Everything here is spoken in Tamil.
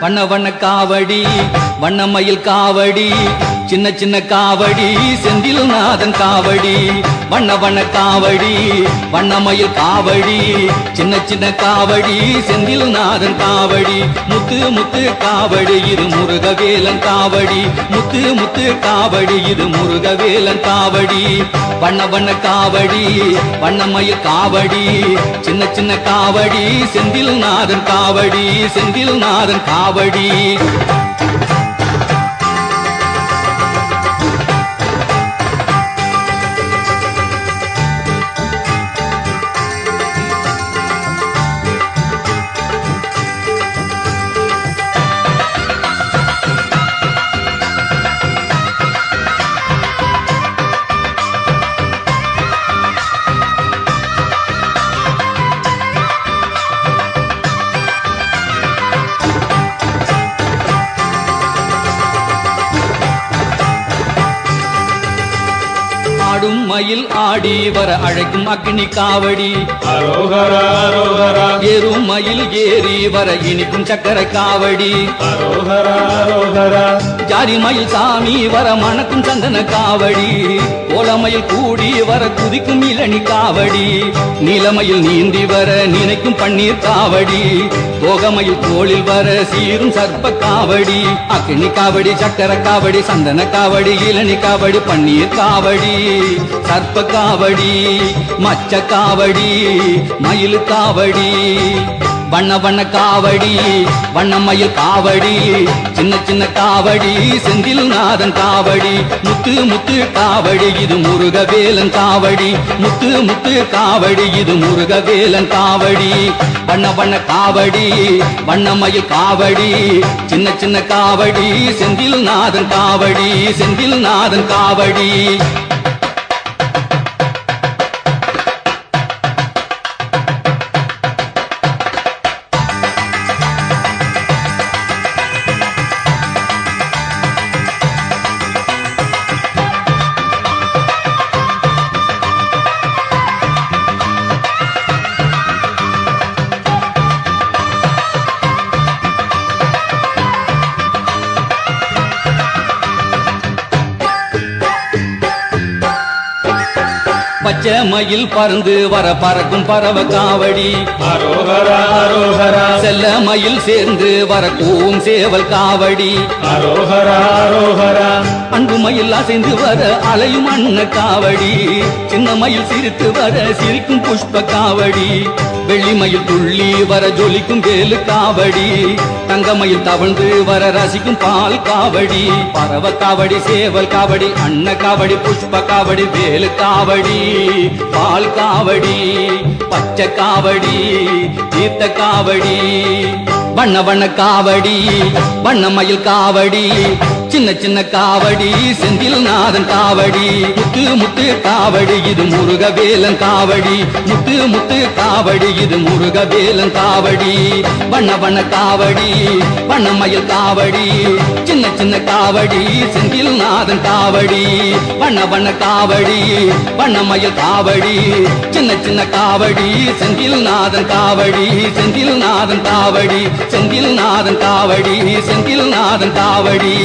வண்ண வண்ண காவடி வண்ணமயில் காவடி சின்ன சின்ன காவடி செந்தில் நாதன் காவடி வண்ண வண்ண காவடி வண்ணமயில் காவடி சின்ன சின்ன காவடி செந்தில் நாதன் காவடி முத்து முத்து காவடி இது முருகவேலன் காவடி முத்து முத்து காவடி இது முருகவேலன் காவடி வண்ண வண்ண காவடி வண்ணமயில் காவடி சின்ன சின்ன காவடி செந்தில் நாதன் காவடி செந்தில் நாதன் காவடி ஆடும் மயில் ஆடி வர அழைக்கும் அக்னி காவடி அரோகரா அரோகரா ஏறும் மயில் ஏறி வர இனிக்கும் சக்கர காவடி அரோகரா அரோகரா ஜாதி மயில் சாமி வர மணக்கும் சந்தன காவடி கோலமயில் கூடி வர குதிக்கும் இளநி காவடி நீலமயில் நீந்தி வர நினைக்கும் பன்னீர் காவடி போகமயில் தோளில் வர சீரும் சர்ப்ப காவடி அக்னி காவடி சக்கர காவடி சந்தன காவடி இளநி காவடி பன்னீர் காவடி சர்ப்ப காவடி மச்ச காவடி மயில் காவடி வண்ண வண்ண காவடி வண்ணமயில் காவடி சின்ன சின்ன காவடி செந்தில் நாதன் காவடி முத்து முத்து காவடி இது முருகவேலன் காவடி முத்து முத்து காவடி இது முருகவேலன் காவடி வண்ண வண்ண காவடி வண்ணமயில் காவடி சின்ன சின்ன காவடி செந்தில் நாதன் காவடி செந்தில் நாதன் காவடி பச்சை மயில் பறந்து வர பறக்கும் பறவ காவடி அரோகரா அரோகரா செல்ல மயில் சேர்ந்து வர கூவும் சேவல் காவடி அரோகரா அரோகரா அன்பு மயில் அசைந்து வர அலையும் அன்ன காவடி சின்ன மயில் சிரித்து வர சிரிக்கும் புஷ்ப காவடி வெள்ளி மயில் துள்ளி வர ஜொலிக்கும் வேலு காவடி தங்க மயில் தவழ்ந்து வர ரசிக்கும் பால் காவடி பறவ காவடி சேவல் காவடி அன்ன காவடி புஷ்ப காவடி வேலு காவடி பால் காவடி பச்சை காவடி தீர்த்த காவடி வண்ண வண்ண காவடி வண்ணமயில் காவடி சின்ன சின்ன காவடி செந்தில் நாதன் காவடி முத்து முத்து காவடி இது முருகவேலன் காவடி முத்து முத்து காவடி இது முருகவேலன் காவடி வண்ண வண்ண காவடி வண்ணமயில் காவடி சின்ன சின்ன காவடி செந்தில் நாதன் காவடி வண்ண வண்ண காவடி வண்ணமயில் காவடி சின்ன சின்ன காவடி செந்தில் நாதன் காவடி செந்தில் நாதன் காவடி செந்தில் நாதன் காவடி செந்தில் நாதன் காவடி